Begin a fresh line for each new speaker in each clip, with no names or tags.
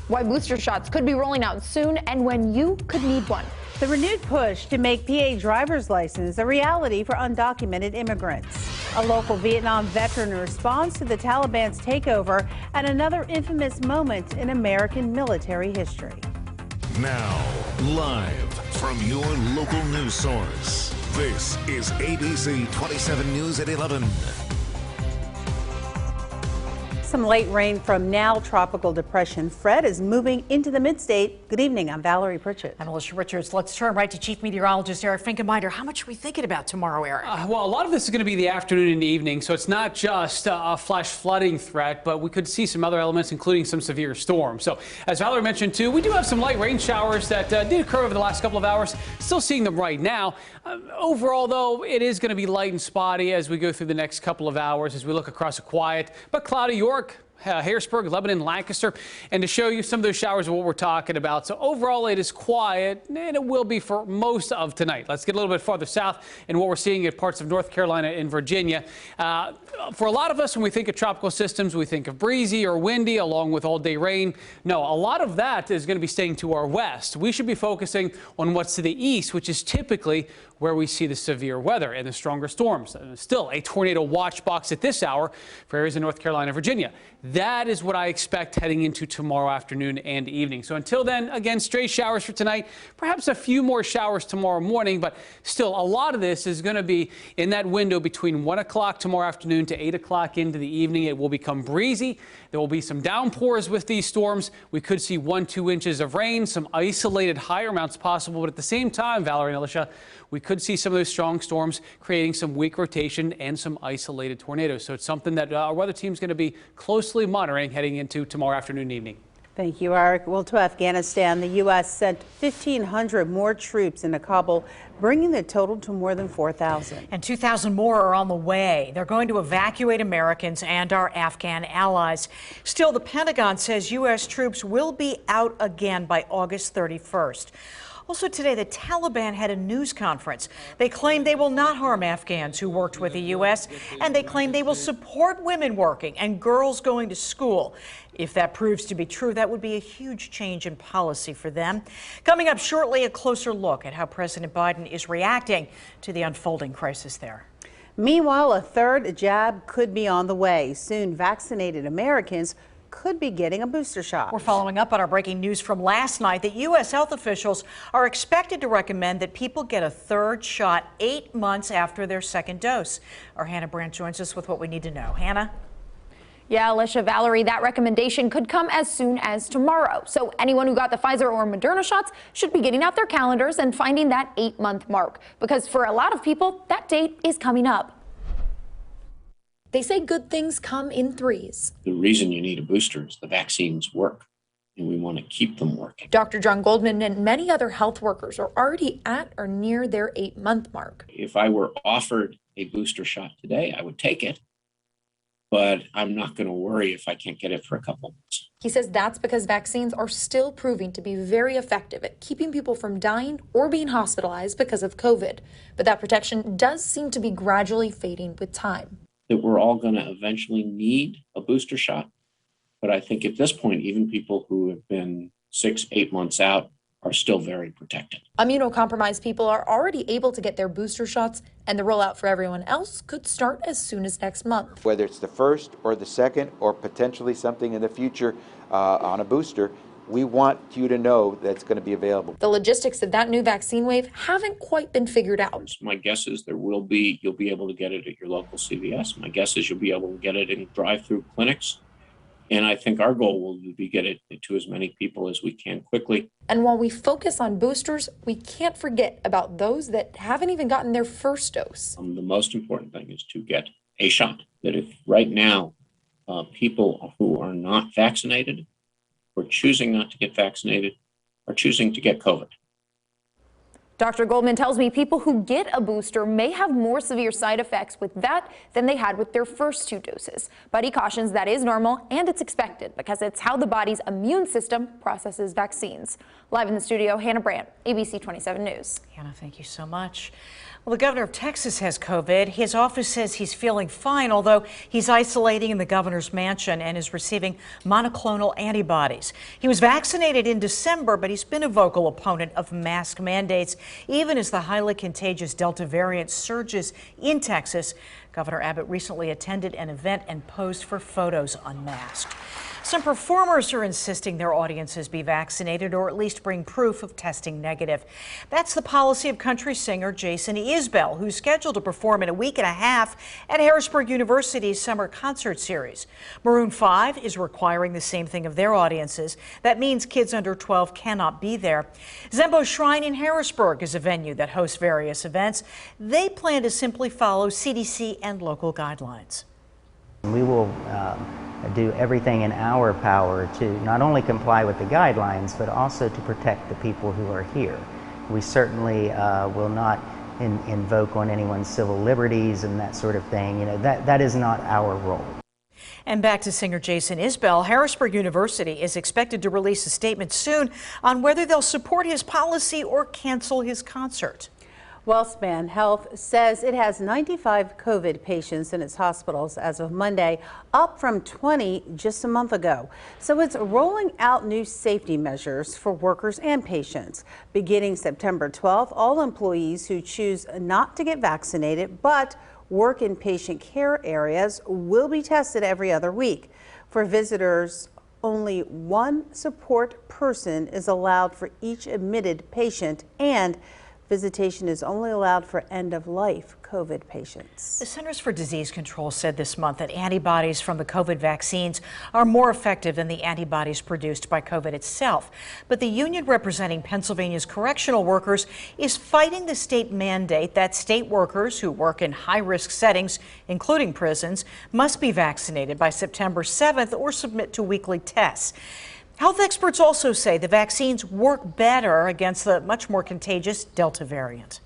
Why booster shots could be rolling out soon and when you could need one.
The renewed push to make PA driver's license a reality for undocumented immigrants. A local Vietnam veteran responds to the Taliban's takeover and another infamous moment in American military history.
Now, live from your local news source, this is ABC 27 News at 11.
Some late rain from now tropical depression Fred is moving into the mid-state. Good evening, I'm Valerie Pritchett.
I'm Alicia Richards. Let's turn right to Chief Meteorologist Eric Finkenbinder. How much are we thinking about tomorrow, Eric?
Well, a lot of this is going to be the afternoon and evening, so it's not just a flash flooding threat, but we could see some other elements, including some severe storms. So, as Valerie mentioned too, we do have some light rain showers that did occur over the last couple of hours. Still seeing them right now. Overall, though, it is going to be light and spotty as we go through the next couple of hours as we look across a quiet but cloudy York, Harrisburg, Lebanon, Lancaster, and to show you some of those showers of what we're talking about. So overall, it is quiet, and it will be for most of tonight. Let's get a little bit farther south and what we're seeing in parts of North Carolina and Virginia. For a lot of us, when we think of tropical systems, we think of breezy or windy along with all-day rain. No, a lot of that is going to be staying to our west. We should be focusing on what's to the east, which is typically where we see the severe weather and the stronger storms. Still a tornado watch box at this hour for areas in North Carolina and Virginia. That is what I expect heading into tomorrow afternoon and evening. So until then, again, stray showers for tonight, perhaps a few more showers tomorrow morning, but still a lot of this is going to be in that window between 1 o'clock tomorrow afternoon to 8 o'clock into the evening. It will become breezy. There will be some downpours with these storms. We could see 1-2 inches of rain, some isolated higher amounts possible, but at the same time, Valerie and Alicia, we could see some of those strong storms creating some weak rotation and some isolated tornadoes. So it's something that our weather team is going to be closely monitoring heading into tomorrow afternoon and evening.
Thank you, Eric. Well, to Afghanistan, the U.S. sent 1,500 more troops into Kabul, bringing the total to more than 4,000.
And 2,000 more are on the way. They're going to evacuate Americans and our Afghan allies. Still, the Pentagon says U.S. troops will be out again by August 31st. Also today, the Taliban had a news conference. They claim they will not harm Afghans who worked with the U.S., and they claim they will support women working and girls going to school. If that proves to be true, that would be a huge change in policy for them. Coming up shortly, a closer look at how President Biden is reacting to the unfolding crisis there.
Meanwhile, a third jab could be on the way. Soon, vaccinated Americans could be getting a booster shot.
We're following up on our breaking news from last night that U.S. health officials are expected to recommend that people get a third shot 8 months after their second dose. Our Hannah Brandt joins us with what we need to know. Hannah?
Yeah, Alicia, Valerie, that recommendation could come as soon as tomorrow. So anyone who got the Pfizer or Moderna shots should be getting out their calendars and finding that 8-month mark, because for a lot of people, that date is coming up. They say good things come in threes.
The reason you need a booster is the vaccines work, and we want to keep them working.
Dr. John Goldman and many other health workers are already at or near their 8-month mark.
If I were offered a booster shot today, I would take it, but I'm not going to worry if I can't get it for a couple of months.
He says that's because vaccines are still proving to be very effective at keeping people from dying or being hospitalized because of COVID. But that protection does seem to be gradually fading with time.
That we're all going to eventually need a booster shot. But I think at this point, even people who have been 6-8 months out are still very protected.
Immunocompromised people are already able to get their booster shots, and the rollout for everyone else could start as soon as next month.
Whether it's the first or the second or potentially something in the future on a booster, we want you to know that it's going to be available.
The logistics of that new vaccine wave haven't quite been figured out.
My guess is you'll be able to get it at your local CVS. My guess is you'll be able to get it in drive-through clinics. And I think our goal will be get it to as many people as we can quickly.
And while we focus on boosters, we can't forget about those that haven't even gotten their first dose.
The most important thing is to get a shot. That if right now people who are not vaccinated or choosing not to get vaccinated are choosing to get COVID.
Dr. Goldman tells me people who get a booster may have more severe side effects with that than they had with their first 2 doses. But he cautions that is normal and it's expected because it's how the body's immune system processes vaccines. Live in the studio, Hannah Brandt, ABC 27 News.
Hannah, thank you so much. Well, the governor of Texas has COVID. His office says he's feeling fine, although he's isolating in the governor's mansion and is receiving monoclonal antibodies. He was vaccinated in December, but he's been a vocal opponent of mask mandates, even as the highly contagious Delta variant surges in Texas. Governor Abbott recently attended an event and posed for photos unmasked. Some performers are insisting their audiences be vaccinated or at least bring proof of testing negative. That's the policy of country singer Jason Isbell, who's scheduled to perform in a week and a half at Harrisburg University's summer concert series. Maroon 5 is requiring the same thing of their audiences. That means kids under 12 cannot be there. Zembo Shrine in Harrisburg is a venue that hosts various events. They plan to simply follow CDC and local guidelines.
We will do everything in our power to not only comply with the guidelines, but also to protect the people who are here. We certainly will not invoke on anyone's civil liberties and that sort of thing. You know, that is not our role.
And back to singer Jason Isbell, Harrisburg University is expected to release a statement soon on whether they'll support his policy or cancel his concert.
WellSpan Health says it has 95 COVID patients in its hospitals as of Monday, up from 20 just a month ago. So it's rolling out new safety measures for workers and patients. Beginning September 12th, all employees who choose not to get vaccinated but work in patient care areas will be tested every other week. For visitors, only one support person is allowed for each admitted patient, and visitation is only allowed for end-of-life COVID patients.
The Centers for Disease Control said this month that antibodies from the COVID vaccines are more effective than the antibodies produced by COVID itself. But the union representing Pennsylvania's correctional workers is fighting the state mandate that state workers who work in high-risk settings, including prisons, must be vaccinated by September 7th or submit to weekly tests. Health experts also say the vaccines work better against the much more contagious Delta variant.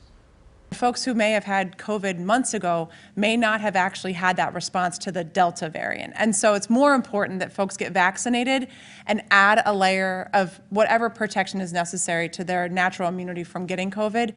Folks who may have had COVID months ago may not have actually had that response to the Delta variant. And so it's more important that folks get vaccinated and add a layer of whatever protection is necessary to their natural immunity from getting COVID.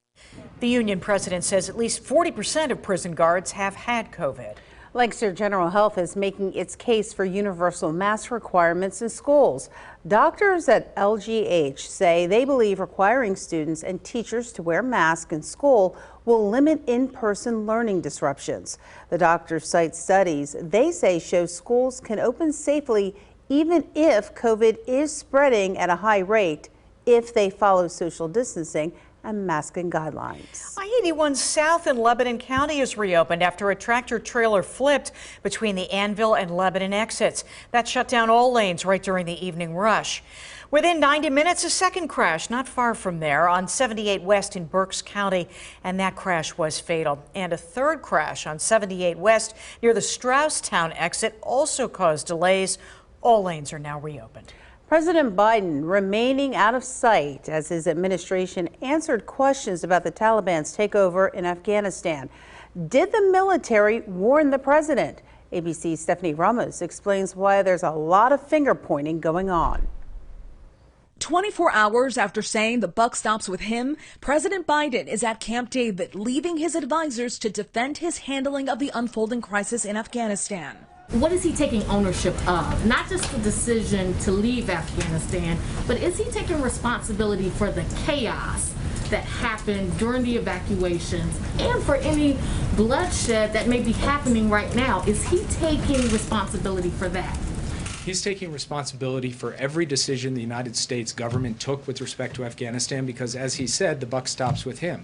The union president says at least 40% of prison guards have had COVID.
Lancaster General Health is making its case for universal mask requirements in schools. Doctors at LGH say they believe requiring students and teachers to wear masks in school will limit in-person learning disruptions. The doctors cite studies they say show schools can open safely even if COVID is spreading at a high rate if they follow social distancing and masking guidelines.
I-81 South in Lebanon County is reopened after a tractor trailer flipped between the Anvil and Lebanon exits. That shut down all lanes right during the evening rush. Within 90 minutes, a second crash not far from there on 78 West in Berks County, and that crash was fatal. And a third crash on 78 West near the Strausstown exit also caused delays. All lanes are now reopened.
President Biden remaining out of sight as his administration answered questions about the Taliban's takeover in Afghanistan. Did the military warn the president? ABC's Stephanie Ramos explains why there's a lot of finger pointing going on.
24 hours after saying the buck stops with him, President Biden is at Camp David, leaving his advisors to defend his handling of the unfolding crisis in Afghanistan.
What is he taking ownership of? Not just the decision to leave Afghanistan, but is he taking responsibility for the chaos that happened during the evacuations and for any bloodshed that may be happening right now? Is he taking responsibility for that?
He's taking responsibility for every decision the United States government took with respect to Afghanistan because, as he said, the buck stops with him.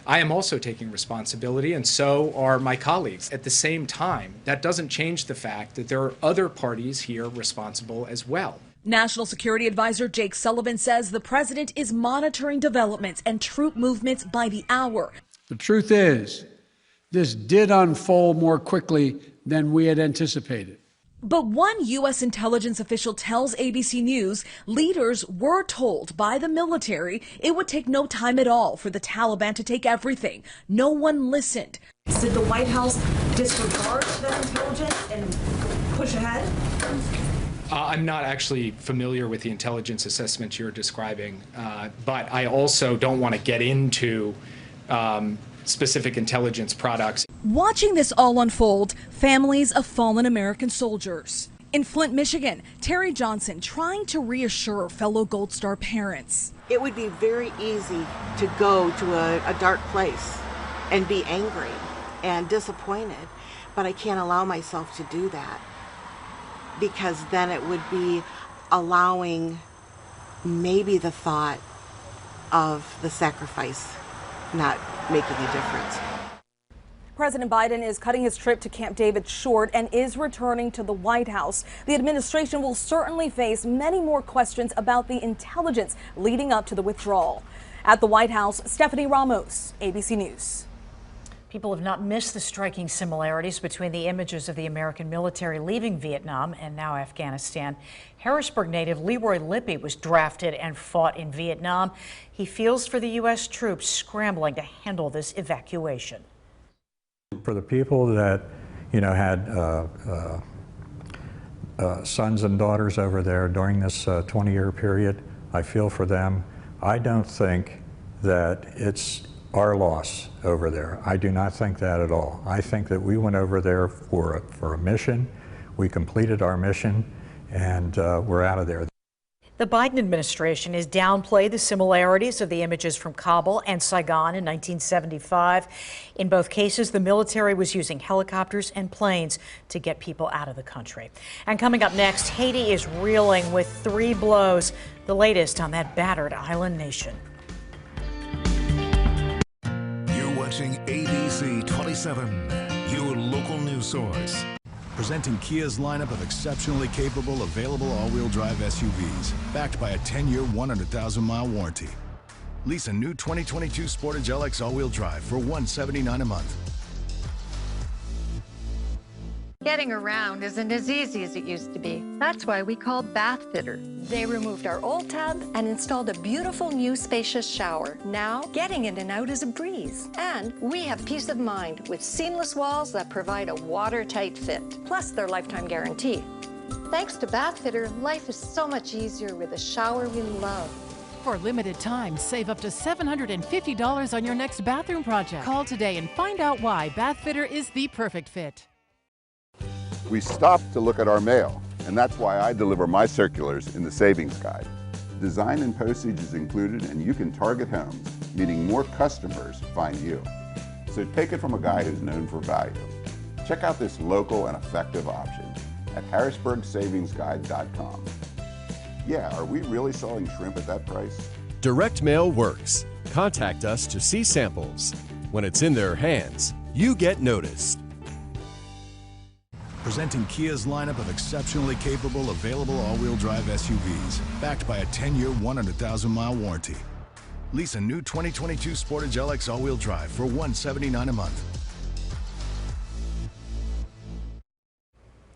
I am also taking responsibility, and so are my colleagues. At the same time, that doesn't change the fact that there are other parties here responsible as well.
National Security Advisor Jake Sullivan says the president is monitoring developments and troop movements by the hour.
The truth is, this did unfold more quickly than we had anticipated.
But one U.S. intelligence official tells ABC News leaders were told by the military it would take no time at all for the Taliban to take everything. No one listened.
Did the White House disregard that intelligence and push ahead?
I'm not actually familiar with the intelligence assessment you're describing, but I also don't want to get into specific intelligence products.
Watching this all unfold, families of fallen American soldiers. In Flint, Michigan, Terry Johnson trying to reassure fellow Gold Star parents.
It would be very easy to go to a dark place and be angry and disappointed, but I can't allow myself to do that, because then it would be allowing maybe the thought of the sacrifice not making a difference.
President Biden is cutting his trip to Camp David short and is returning to the White House. The administration will certainly face many more questions about the intelligence leading up to the withdrawal. At the White House, Stephanie Ramos, ABC News.
People have not missed the striking similarities between the images of the American military leaving Vietnam and now Afghanistan. Harrisburg native Leroy Lippy was drafted and fought in Vietnam. He feels for the U.S. troops scrambling to handle this evacuation.
For the people that, had sons and daughters over there during this 20-year period, I feel for them. I don't think that it's our loss over there. I do not think that at all. I think that we went over there for a mission. We completed our mission, and we're out of there.
The Biden administration has downplayed the similarities of the images from Kabul and Saigon in 1975. In both cases, the military was using helicopters and planes to get people out of the country. And coming up next, Haiti is reeling with 3 blows, the latest on that battered island nation.
You're watching ABC 27, your local news source.
Presenting Kia's lineup of exceptionally capable, available all-wheel drive SUVs, backed by a 10-year, 100,000-mile warranty. Lease a new 2022 Sportage LX all-wheel drive for $179 a month.
Getting around isn't as easy as it used to be. That's why we called Bath Fitter. They removed our old tub and installed a beautiful new spacious shower. Now, getting in and out is a breeze. And we have peace of mind with seamless walls that provide a watertight fit, plus their lifetime guarantee. Thanks to Bath Fitter, life is so much easier with a shower we love.
For limited time, save up to $750 on your next bathroom project. Call today and find out why Bath Fitter is the perfect fit.
We stopped to look at our mail, and that's why I deliver my circulars in the Savings Guide. Design and postage is included, and you can target homes, meaning more customers find you. So take it from a guy who's known for value. Check out this local and effective option at harrisburgsavingsguide.com. Yeah, are we really selling shrimp at that price?
Direct mail works. Contact us to see samples. When it's in their hands, you get noticed.
Presenting Kia's lineup of exceptionally capable, available all-wheel drive SUVs, backed by a 10-year, 100,000-mile warranty. Lease a new 2022 Sportage LX all-wheel drive for $179 a month.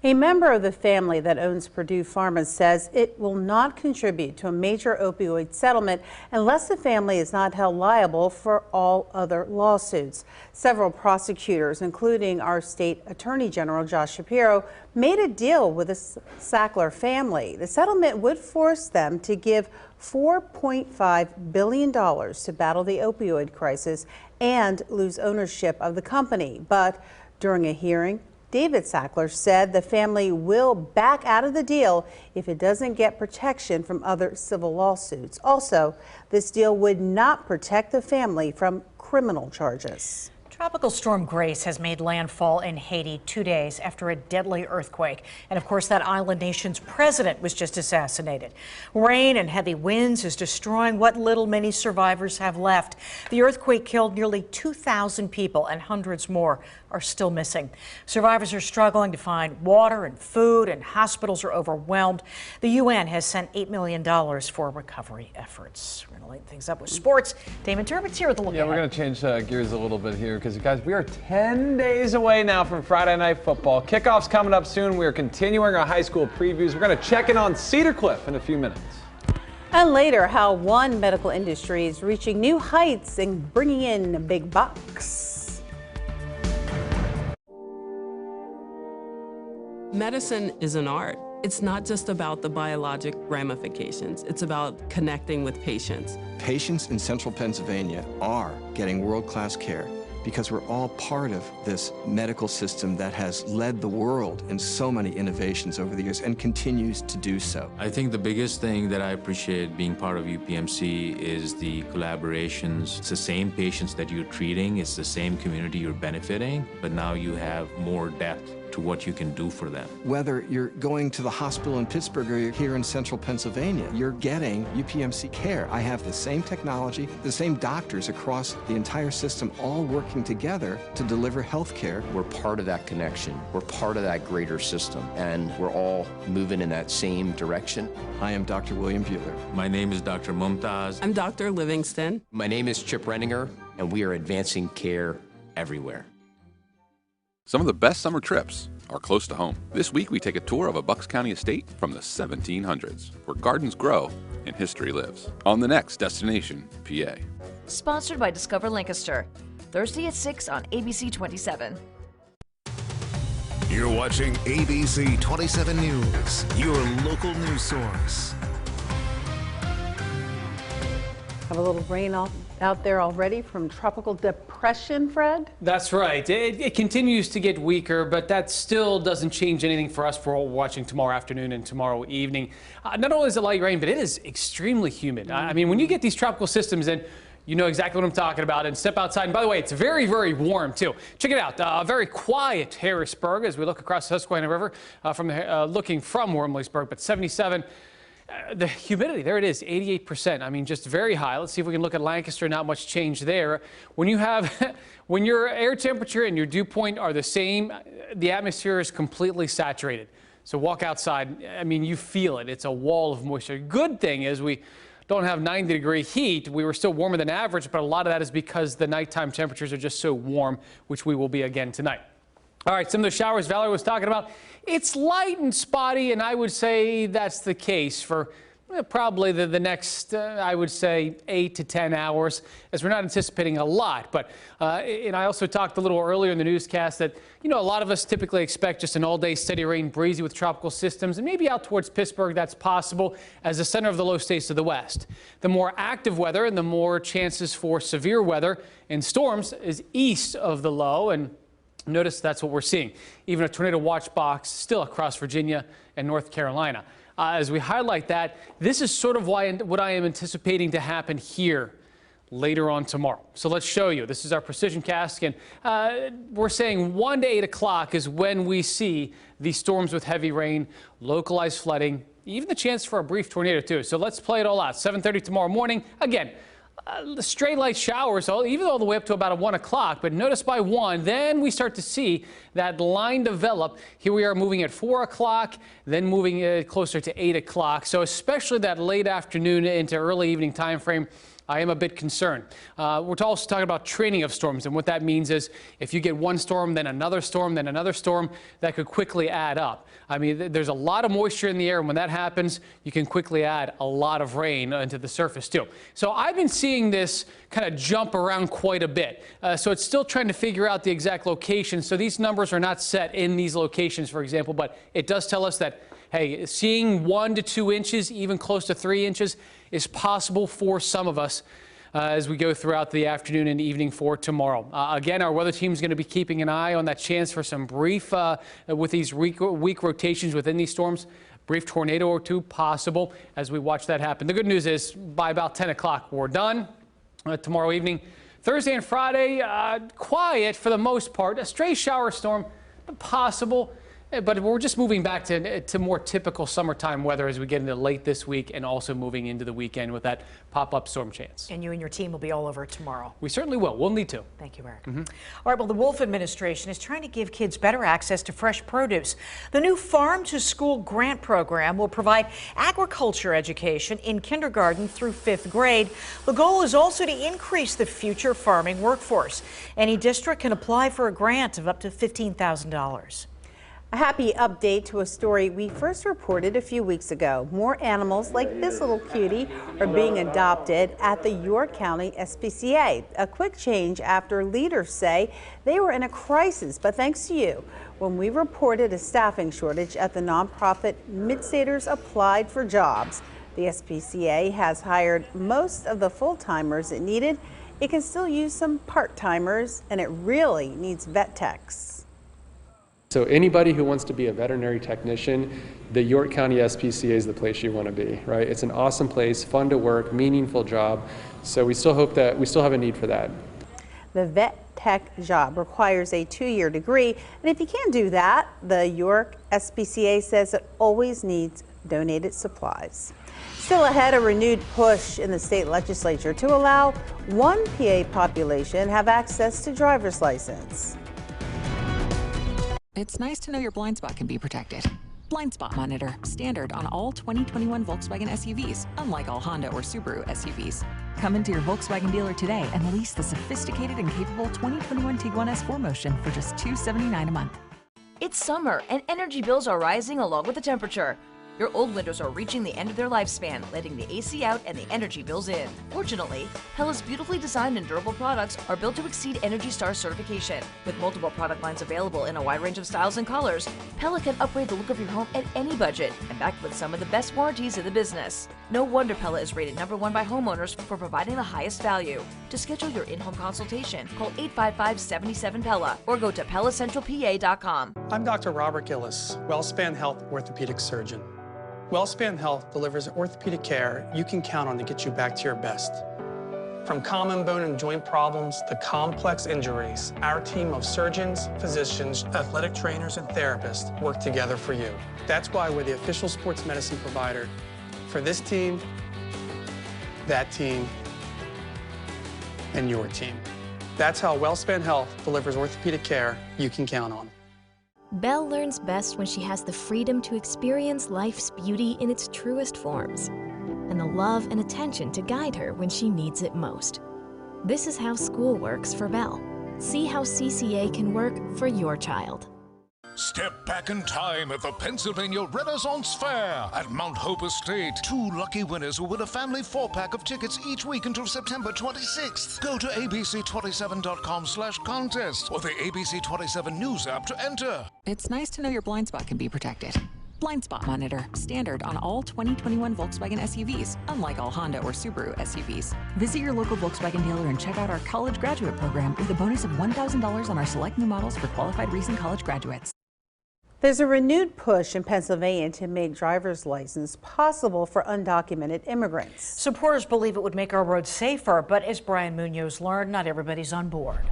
A member of the family that owns Purdue Pharma says it will not contribute to a major opioid settlement unless the family is not held liable for all other lawsuits. Several prosecutors, including our state attorney general Josh Shapiro, made a deal with the Sackler family. The settlement would force them to give $4.5 billion to battle the opioid crisis and lose ownership of the company. But during a hearing, David Sackler said the family will back out of the deal if it doesn't get protection from other civil lawsuits. Also, this deal would not protect the family from criminal charges.
Tropical storm Grace has made landfall in Haiti 2 days after a deadly earthquake. And of course, that island nation's president was just assassinated. Rain and heavy winds is destroying what little many survivors have left. The earthquake killed nearly 2,000 people and hundreds more are still missing. Survivors are struggling to find water and food, and hospitals are overwhelmed. The UN has sent $8 million for recovery efforts. We're going to lighten things up with sports. Damon Turbitt's here with the look ahead.
We're going to change gears a little bit here because, guys, we are 10 days away now from Friday Night Football. Kickoff's coming up soon. We are continuing our high school previews. We're going to check in on Cedar Cliff in a few minutes.
And later, how one medical industry is reaching new heights and bringing in big bucks.
Medicine is an art. It's not just about the biologic ramifications. It's about connecting with patients.
Patients in central Pennsylvania are getting world-class care
because we're all part of this medical system that has led the world in so many innovations over the years and continues to do so.
I think the biggest thing that I appreciate being part of UPMC is the collaborations. It's the same patients that you're treating, it's the same community you're benefiting, but now you have more depth to what you can do for them.
Whether you're going to the hospital in Pittsburgh or you're here in central Pennsylvania, you're getting UPMC care. I have the same technology, the same doctors across the entire system, all working together to deliver health care.
We're part of that connection. We're part of that greater system, and we're all moving in that same direction.
I am Dr. William Buehler.
My name is Dr. Mumtaz.
I'm Dr. Livingston.
My name is Chip Renninger, and we are advancing care everywhere.
Some of the best summer trips are close to home. This week we take a tour of a Bucks County estate from the 1700s, where gardens grow and history lives. On the next Destination PA.
Sponsored by Discover Lancaster. Thursday at 6 on ABC 27.
You're watching ABC 27 News, your local news source.
Have a little rain out there already from tropical depression, Fred?
That's right. It continues to get weaker, but that still doesn't change anything for us for watching tomorrow afternoon and tomorrow evening. Not only is it light rain, but it is extremely humid. I mean, when you get these tropical systems in, you know exactly what I'm talking about, and step outside. And by the way, it's very, very warm too. Check it out. Very quiet Harrisburg as we look across the Susquehanna River looking from Wormleysburg, but 77. The humidity, there it is, 88%. I mean, just very high. Let's see if we can look at Lancaster. Not much change there. When you have, when your air temperature and your dew point are the same, the atmosphere is completely saturated. So walk outside. I mean, you feel it. It's a wall of moisture. Good thing is we don't have 90-degree heat. We were still warmer than average, but a lot of that is because the nighttime temperatures are just so warm, which we will be again tonight. All right, some of the showers Valerie was talking about. It's light and spotty, and I would say that's the case for probably the next, I would say, 8 to 10 hours, as we're not anticipating a lot. But and I also talked a little earlier in the newscast that, you know, a lot of us typically expect just an all-day steady rain, breezy with tropical systems, and maybe out towards Pittsburgh that's possible as the center of the low stays to the west. The more active weather and the more chances for severe weather and storms is east of the low, and notice that's what we're seeing. Even a tornado watch box still across Virginia and North Carolina. As we highlight that, this is sort of what I am anticipating to happen here later on tomorrow. So let's show you. This is our precision cast, and we're saying 1 to 8 o'clock is when we see these storms with heavy rain, localized flooding, even the chance for a brief tornado too. So let's play it all out. 7:30 tomorrow morning. Again, the straight light showers, even all the way up to about 1 o'clock. But notice by 1, then we start to see that line develop. Here we are moving at 4 o'clock, then moving closer to 8 o'clock. So especially that late afternoon into early evening time frame, I am a bit concerned. We're also talking about training of storms, and what that means is if you get one storm, then another storm, then another storm, that could quickly add up. I mean, there's a lot of moisture in the air, and when that happens, you can quickly add a lot of rain into the surface too. So I've been seeing this kind of jump around quite a bit. So it's still trying to figure out the exact location. So these numbers are not set in these locations, for example, but it does tell us that, hey, seeing 1 to 2 inches, even close to 3 inches, is possible for some of us as we go throughout the afternoon and evening for tomorrow. Again, our weather team is going to be keeping an eye on that chance for some brief, with these weak rotations within these storms, brief tornado or two possible as we watch that happen. The good news is by about 10 o'clock, we're done tomorrow evening. Thursday and Friday, quiet for the most part. A stray shower storm possible. But we're just moving back to more typical summertime weather as we get into late this week and also moving into the weekend with that pop-up storm chance.
And you and your team will be all over it tomorrow.
We certainly will. We'll need to.
Thank you, Eric. All right, well, the Wolf administration is trying to give kids better access to fresh produce. The new Farm to School grant program will provide agriculture education in kindergarten through 5th grade. The goal is also to increase the future farming workforce. Any district can apply for a grant of up to $15,000.
A happy update to a story we first reported a few weeks ago. More animals like this little cutie are being adopted at the York County SPCA. A quick change after leaders say they were in a crisis, but thanks to you. When we reported a staffing shortage at the nonprofit Midstaters Applied for Jobs, the SPCA has hired most of the full-timers it needed it can still use some part-timers, and it really needs vet techs.
So anybody who wants to be a veterinary technician, the York County SPCA is the place you want to be, right? It's an awesome place, fun to work, meaningful job. So we still hope that we still have a need for that.
The vet tech job requires a 2-year degree, and if you can't do that, the York SPCA says it always needs donated supplies. Still ahead, a renewed push in the state legislature to allow one PA population have access to driver's license.
It's nice to know your blind spot can be protected. Blind Spot Monitor, standard on all 2021 Volkswagen SUVs, unlike all Honda or Subaru SUVs. Come into your Volkswagen dealer today and lease the sophisticated and capable 2021 Tiguan S4Motion for just $279 a month.
It's summer and energy bills are rising along with the temperature. Your old windows are reaching the end of their lifespan, letting the AC out and the energy bills in. Fortunately, Pella's beautifully designed and durable products are built to exceed ENERGY STAR certification. With multiple product lines available in a wide range of styles and colors, Pella can upgrade the look of your home at any budget and backed with some of the best warranties in the business. No wonder Pella is rated #1 by homeowners for providing the highest value. To schedule your in-home consultation, call 855-77-PELLA or go to PellaCentralPA.com.
I'm Dr. Robert Gillis, WellSpan Health orthopedic surgeon. WellSpan Health delivers orthopedic care you can count on to get you back to your best. From common bone and joint problems to complex injuries, our team of surgeons, physicians, athletic trainers, and therapists work together for you. That's why we're the official sports medicine provider for this team, that team, and your team. That's how WellSpan Health delivers orthopedic care you can count on.
Belle learns best when she has the freedom to experience life's beauty in its truest forms, and the love and attention to guide her when she needs it most. This is how school works for Belle. See how CCA can work for your child.
Step back in time at the Pennsylvania Renaissance Fair at Mount Hope Estate. 2 lucky winners will win a family 4-pack of tickets each week until September 26th. Go to abc27.com/contest or the ABC27 News app to enter.
It's nice to know your blind spot can be protected. Blind Spot Monitor, standard on all 2021 Volkswagen SUVs, unlike all Honda or Subaru SUVs. Visit your local Volkswagen dealer and check out our college graduate program with a bonus of $1,000 on our select new models for qualified recent college graduates.
There's a renewed push in Pennsylvania to make driver's license possible for undocumented immigrants.
Supporters believe it would make our roads safer, but as Brian Munoz learned, not everybody's on board.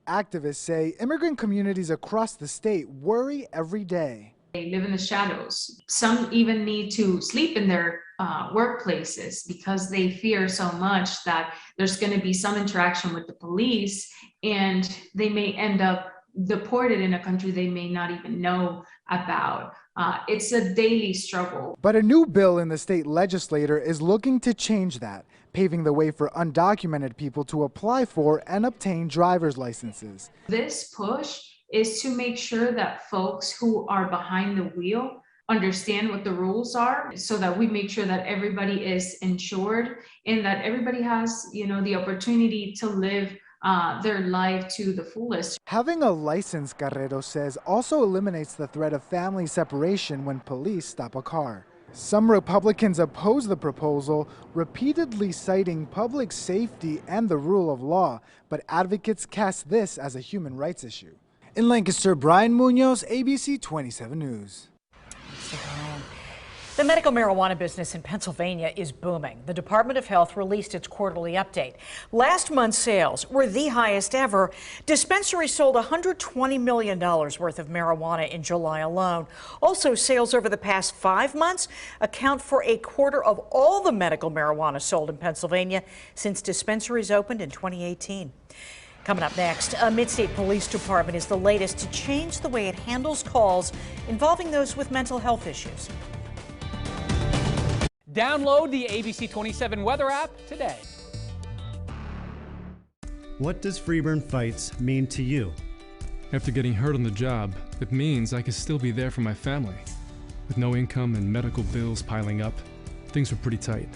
Activists say immigrant communities across the state worry every day.
They live in the shadows. Some even need to sleep in their workplaces because they fear so much that there's going to be some interaction with the police and they may end up deported in a country they may not even know about. It's a daily struggle.
But a new bill in the state legislature is looking to change that, paving the way for undocumented people to apply for and obtain driver's licenses.
This push is to make sure that folks who are behind the wheel understand what the rules are so that we make sure that everybody is insured and that everybody has, the opportunity to live their life to the fullest.
Having a license, Carrero says, also eliminates the threat of family separation when police stop a car. Some Republicans oppose the proposal, repeatedly citing public safety and the rule of law, but advocates cast this as a human rights issue. In Lancaster, Brian Munoz, ABC 27 News.
The medical marijuana business in Pennsylvania is booming. The Department of Health released its quarterly update. Last month's sales were the highest ever. Dispensaries sold $120 million worth of marijuana in July alone. Also, sales over the past 5 months account for a quarter of all the medical marijuana sold in Pennsylvania since dispensaries opened in 2018. Coming up next, a Mid-State Police Department is the latest to change the way it handles calls involving those with mental health issues.
Download the ABC 27 weather app today.
What does Freeburn Fights mean to you?
After getting hurt on the job, it means I can still be there for my family. With no income and medical bills piling up, things were pretty tight.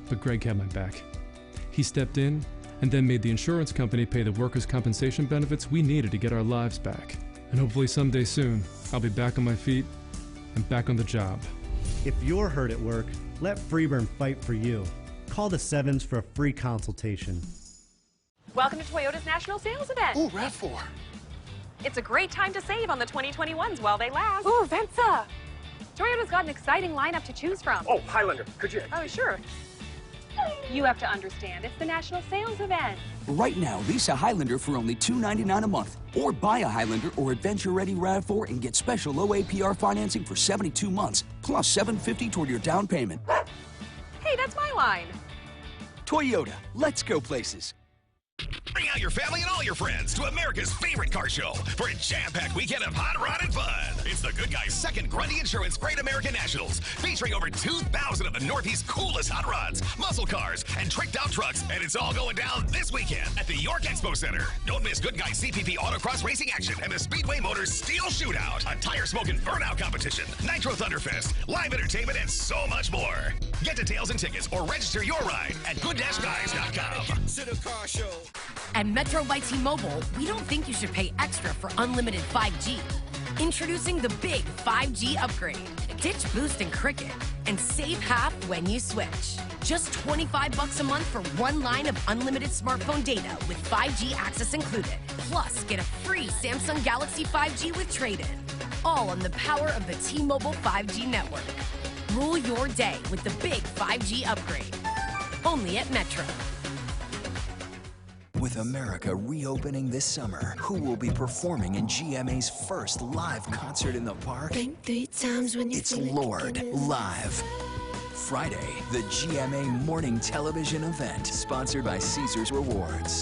But Greg had my back. He stepped in and then made the insurance company pay the workers' compensation benefits we needed to get our lives back. And hopefully someday soon, I'll be back on my feet and back on the job.
If you're hurt at work, let Freeburn fight for you. call the Sevens for a free consultation.
Welcome to Toyota's National Sales Event.
Ooh, RAV4.
It's a great time to save on the 2021s while they last.
Ooh, Venza.
Toyota's got an exciting lineup to choose from.
Oh, Highlander, could you?
Oh, sure. You have to understand, it's the National Sales Event.
Right now, lease a Highlander for only $299 a month. Or buy a Highlander or Adventure Ready RAV4 and get special low APR financing for 72 months, plus $750 toward your down payment.
Hey, that's my line.
Toyota, let's go places.
Bring out your family and all your friends to America's favorite car show for a jam-packed weekend of hot rod and fun. It's the Good Guys' second Grundy Insurance Great American Nationals, featuring over 2,000 of the Northeast's coolest hot rods, muscle cars, and tricked-out trucks, and it's all going down this weekend at the York Expo Center. Don't miss Good Guys CPP Autocross racing action and the Speedway Motors Steel Shootout, a tire-smoking burnout competition, Nitro Thunderfest, live entertainment, and so much more. Get details and tickets or register your ride at good-guys.com.
Car show. At Metro by T-Mobile, we don't think you should pay extra for unlimited 5G. Introducing the big 5G upgrade. Ditch Boost and Cricket and save half when you switch. Just $25 a month for one line of unlimited smartphone data with 5G access included. Plus, get a free Samsung Galaxy 5G with trade-in. All on the power of the T-Mobile 5G network. Rule your day with the big 5G upgrade. Only at Metro.
With America reopening this summer, who will be performing in GMA's first live concert in the park?
Think 3 times when you
It's Lorde Live. Friday, the GMA morning television event, sponsored by Caesars Rewards.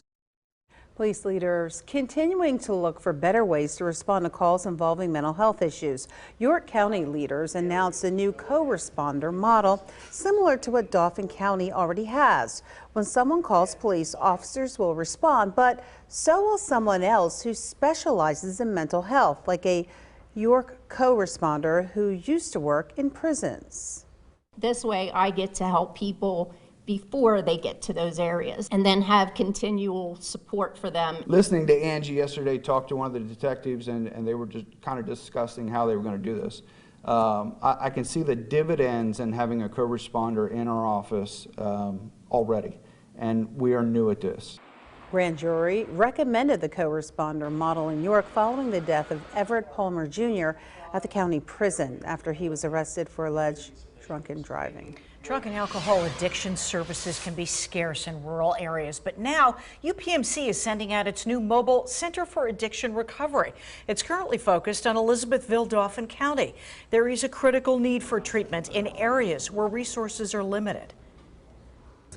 Police leaders continuing to look for better ways to respond to calls involving mental health issues. York County leaders announced a new co-responder model similar to what Dauphin County already has. When someone calls police, officers will respond, but so will someone else who specializes in mental health, like a York co-responder who used to work in prisons.
This way I get to help people before they get to those areas and then have continual support for them.
Listening to Angie yesterday talk to one of the detectives and they were just kind of discussing how they were going to do this. I can see the dividends in having a co-responder in our office already, and we are new at this.
Grand jury recommended the co-responder model in York following the death of Everett Palmer Jr. at the county prison after he was arrested for alleged drunken driving.
Drug and alcohol addiction services can be scarce in rural areas, but now UPMC is sending out its new mobile Center for Addiction Recovery. It's currently focused on Elizabethville, Dauphin County. There is a critical need for treatment in areas where resources are limited.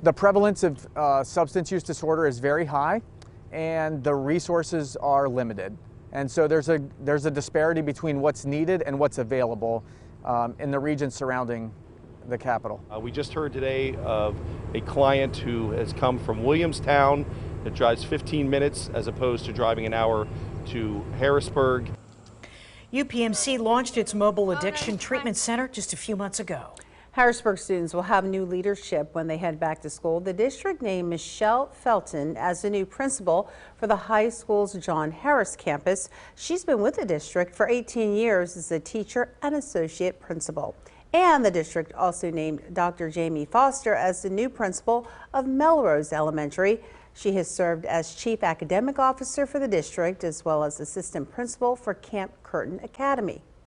The prevalence of substance use disorder is very high, and the resources are limited. And so there's a disparity between what's needed and what's available in the region surrounding the capital.
We just heard today of a client who has come from Williamstown that drives 15 minutes as opposed to driving an hour to Harrisburg.
UPMC launched its mobile addiction treatment center just a few months ago.
Harrisburg students will have new leadership when they head back to school. The district named Michelle Felton as the new principal for the high school's John Harris campus. She's been with the district for 18 years as a teacher and associate principal. And the district also named Dr. Jamie Foster as the new principal of Melrose Elementary. She has served as chief academic officer for the district as well as assistant principal for Camp Curtin Academy.